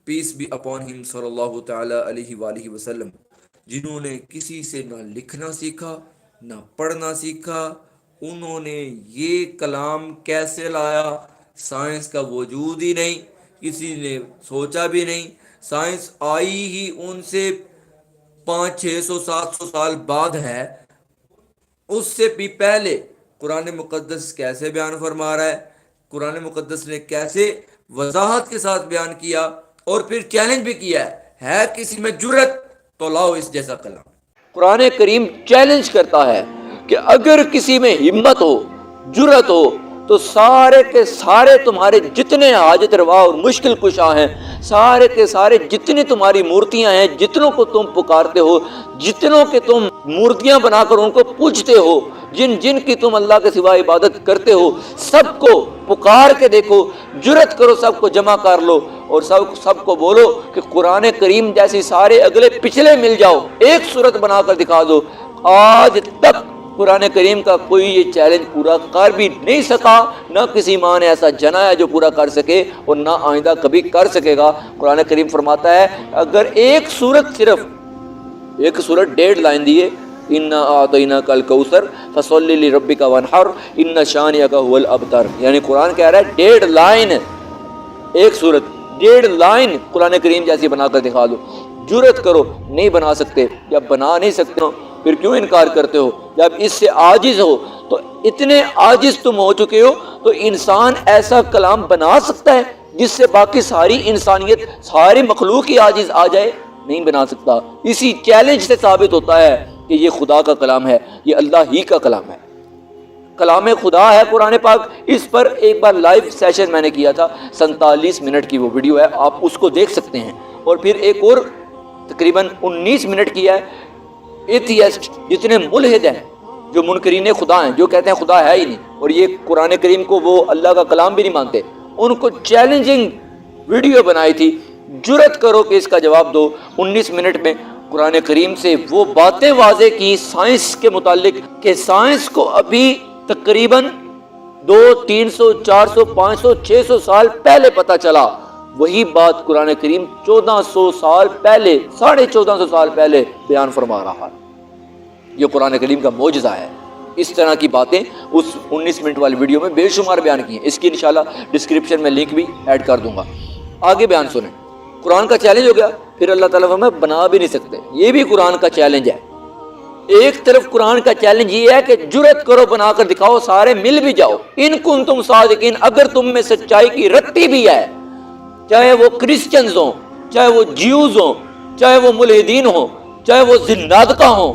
پیس بی اپون ہم صلی اللہ تعالی علیہ وآلہ وسلم، جنہوں نے کسی سے نہ لکھنا سیکھا نہ پڑھنا سیکھا، انہوں نے یہ کلام کیسے لایا؟ سائنس کا وجود ہی نہیں، کسی نے سوچا بھی نہیں، سائنس آئی ہی ان سے 500 600 700 سال بعد ہے۔ اس سے بھی پہلے قرآن مقدس کیسے بیان فرما رہا ہے، قرآن مقدس نے کیسے وضاحت کے ساتھ بیان کیا، اور پھر چیلنج بھی کیا ہے کسی میں جرت تو لاؤ اس جیسا کلام۔ قرآن کریم چیلنج کرتا ہے کہ اگر کسی میں ہمت ہو، جرت ہو، تو سارے کے سارے تمہارے جتنے حاجت روا اور مشکل کشا ہیں، سارے کے سارے جتنی تمہاری مورتیاں ہیں، جتنوں کو تم پکارتے ہو، جتنوں کے تم مورتیاں بنا کر ان کو پوجتے ہو، جن کی تم اللہ کے سوا عبادت کرتے ہو، سب کو پکار کے دیکھو، جرت کرو، سب کو جمع کر لو، اور سب کو بولو کہ قرآن کریم جیسی سارے اگلے پچھلے مل جاؤ، ایک صورت بنا کر دکھا دو۔ آج تک قرآن کریم کا کوئی یہ چیلنج پورا کر بھی نہیں سکا، نہ کسی ماں نے ایسا جنا ہے جو پورا کر سکے، اور نہ آئندہ کبھی کر سکے گا۔ قرآن کریم فرماتا ہے اگر ایک صورت، صرف ایک صورت 1.5 لائن دیے، انا اعطیناک الکوثر فصلی لربک وانحر ان شانئک هو الابتر، یعنی قرآن کہہ رہا ہے 1.5 لائن، ایک صورت 1.5 لائن قرآن کریم جیسی بنا کر دکھا دو۔ جرت کرو، نہیں بنا سکتے، جب بنا نہیں سکتے ہو پھر کیوں انکار کرتے ہو؟ جب اس سے عاجز ہو، تو اتنے عاجز تم ہو چکے ہو، تو انسان ایسا کلام بنا سکتا ہے جس سے باقی ساری انسانیت، ساری مخلوق ہی عاجز آ جائے؟ نہیں بنا سکتا۔ اسی چیلنج سے ثابت ہوتا ہے کہ یہ خدا کا کلام ہے، یہ اللہ ہی کا کلام ہے، کلام خدا ہے قرآن پاک۔ اس پر ایک بار لائیو سیشن میں نے کیا تھا، 47 منٹ کی وہ ویڈیو ہے، آپ اس کو دیکھ سکتے ہیں۔ اور پھر ایک اور تقریباً 19 منٹ کی ہے، ایتھیسٹ جتنے ملحد ہیں، جو منکرین خدا ہیں، جو کہتے ہیں خدا ہے ہی نہیں، اور یہ قرآن کریم کو وہ اللہ کا کلام بھی نہیں مانتے، ان کو چیلنجنگ ویڈیو بنائی تھی، جرت کرو کہ اس کا جواب دو۔ 19 منٹ میں قرآن کریم سے وہ باتیں واضح کی سائنس کے متعلق کہ سائنس کو ابھی تقریباً 200 300 400 500 600 سال پہلے پتہ چلا، وہی بات قرآن کریم 1400 سال پہلے، 1450 سال پہلے بیان فرما رہا ہے۔ یہ قرآن کریم کا معجزہ ہے۔ اس طرح کی باتیں اس 19 منٹ والی ویڈیو میں بے شمار بیان کی ہیں. اس کی انشاءاللہ ڈسکرپشن میں لنک بھی ایڈ کر دوں گا. آگے بیان سنیں. قرآن کا چیلنج ہو گیا، پھر اللہ تعالیٰ ہمیں بنا بھی نہیں سکتے. یہ بھی قرآن کا چیلنج ہے. ایک طرف قرآن کا چیلنج یہ ہے کہ جرت کرو بنا کر دکھاؤ، سارے مل بھی جاؤ. ان کنتم صادقین، اگر تم میں سچائی کی رتی بھی ہے، چاہے وہ کرسچنز ہوں، چاہے وہ جیوز ہوں، چاہے وہ ملحدین ہوں، چاہے وہ زندادقہ ہوں،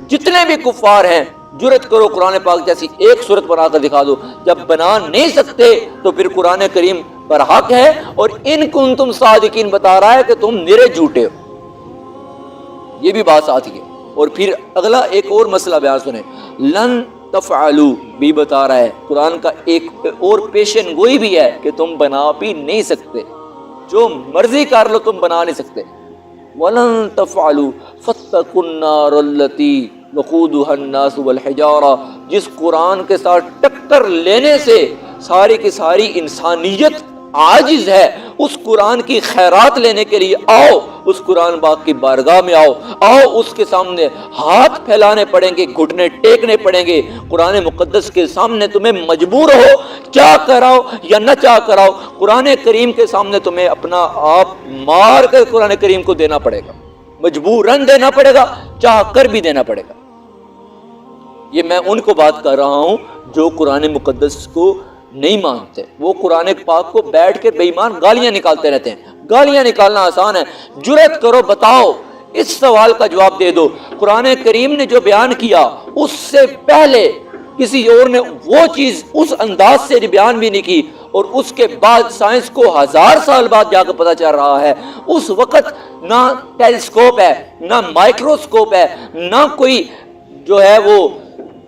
جتنے بھی کفار ہیں، جرت کرو قرآن پاک جیسی ایک صورت بنا کر دکھا دو. جب بنا نہیں سکتے تو پھر قرآن کریم پر حق ہے، اور ان کنتم صادقین بتا رہا ہے کہ تم نرے جھوٹے ہو. یہ بھی بات آتی ہے. اور پھر اگلا ایک اور مسئلہ بیان سنیں. لن تفعلوا بھی بتا رہا ہے. قرآن کا ایک اور پیشن گوئی بھی ہے کہ تم بنا بھی نہیں سکتے، جو مرضی کر لو تم بنا نہیں سکتے. وَلَن تَفْعَلُوا فَاتَّقُوا النَّارَ الَّتِي وَقُودُهَا النَّاسُ وَالْحِجَارَةُ. جس قرآن کے ساتھ ٹکر لینے سے ساری کی ساری انسانیت عاجز ہے، اس قرآن کی خیرات لینے کے لیے آؤ، اس قرآن پاک کی بارگاہ میں آؤ اس کے سامنے ہاتھ پھیلانے پڑیں گے، گھٹنے ٹیکنے پڑیں گے. قرآن مقدس کے سامنے تمہیں مجبور ہو، چاہ کراؤ یا نہ چاہ کراؤ، قرآن کریم کے سامنے تمہیں اپنا آپ مار کر قرآن کریم کو دینا پڑے گا. مجبوراً دینا پڑے گا، چاہ کر بھی دینا پڑے گا. یہ میں ان کو بات کر رہا ہوں جو قرآن مقدس کو نہیں مانتے. وہ قرآن پاک کو بیٹھ کے بے ایمان گالیاں نکالتے رہتے ہیں. گالیاں نکالنا آسان ہے، جرت کرو بتاؤ، اس سوال کا جواب دے دو. قرآن کریم نے جو بیان کیا اس سے پہلے کسی اور نے وہ چیز اس انداز سے بیان بھی نہیں کی، اور اس کے بعد سائنس کو 1000 سال بعد جا کر پتہ چل رہا ہے. اس وقت نہ ٹیلیسکوپ ہے، نہ مائکروسکوپ ہے، نہ کوئی جو ہے وہ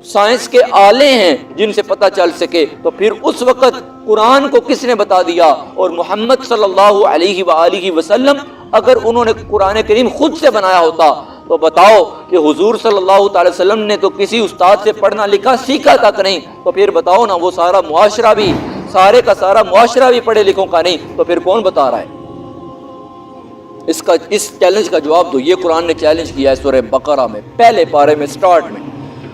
سائنس کے آلے ہیں جن سے پتہ چل سکے. تو پھر اس وقت قرآن کو کس نے بتا دیا؟ اور محمد صلی اللہ علیہ وآلہ وسلم اگر انہوں نے قرآن کریم خود سے بنایا ہوتا تو بتاؤ کہ حضور صلی اللہ تعالی وسلم نے تو کسی استاد سے پڑھنا لکھا سیکھا تک نہیں. تو پھر بتاؤ نا، وہ سارا معاشرہ بھی، سارے کا سارا معاشرہ بھی پڑھے لکھوں کا نہیں، تو پھر کون بتا رہا ہے؟ اس چیلنج کا جواب دو. یہ قرآن نے چیلنج کیا ہے سورہ بقرہ میں، پہلے پارے میں، سٹارٹ میں،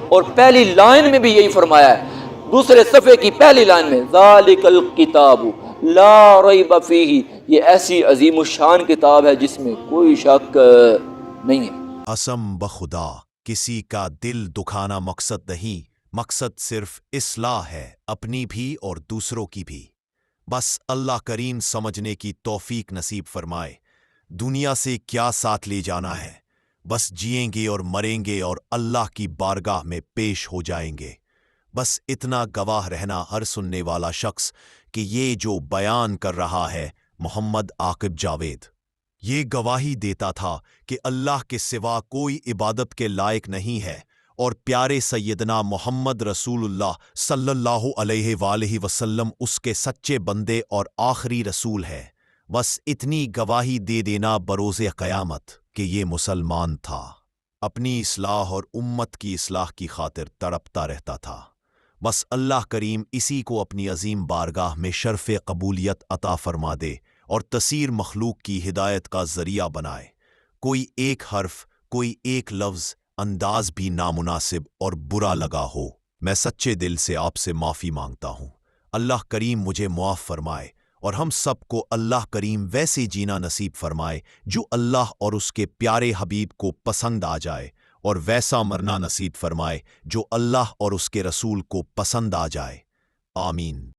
اور پہلی لائن میں بھی یہی فرمایا ہے. دوسرے صفحے کی پہلی لائن میں ذالک الکتاب لا ریب فیہ، یہ ایسی عظیم الشان کتاب ہے جس میں کوئی شک نہیں ہے. قسم بخدا کسی کا دل دکھانا مقصد نہیں، مقصد صرف اصلاح ہے، اپنی بھی اور دوسروں کی بھی. بس اللہ کریم سمجھنے کی توفیق نصیب فرمائے. دنیا سے کیا ساتھ لے جانا ہے، بس جئیں گے اور مریں گے اور اللہ کی بارگاہ میں پیش ہو جائیں گے. بس اتنا گواہ رہنا ہر سننے والا شخص کہ یہ جو بیان کر رہا ہے محمد عاقب جاوید، یہ گواہی دیتا تھا کہ اللہ کے سوا کوئی عبادت کے لائق نہیں ہے، اور پیارے سیدنا محمد رسول اللہ صلی اللہ علیہ وآلہ وسلم اس کے سچے بندے اور آخری رسول ہے. بس اتنی گواہی دے دینا بروز قیامت کہ یہ مسلمان تھا، اپنی اصلاح اور امت کی اصلاح کی خاطر تڑپتا رہتا تھا. بس اللہ کریم اسی کو اپنی عظیم بارگاہ میں شرف قبولیت عطا فرما دے اور تسیر مخلوق کی ہدایت کا ذریعہ بنائے. کوئی ایک حرف، کوئی ایک لفظ، انداز بھی نامناسب اور برا لگا ہو، میں سچے دل سے آپ سے معافی مانگتا ہوں. اللہ کریم مجھے معاف فرمائے اور ہم سب کو اللہ کریم ویسے جینا نصیب فرمائے جو اللہ اور اس کے پیارے حبیب کو پسند آ جائے، اور ویسا مرنا نصیب فرمائے جو اللہ اور اس کے رسول کو پسند آ جائے. آمین.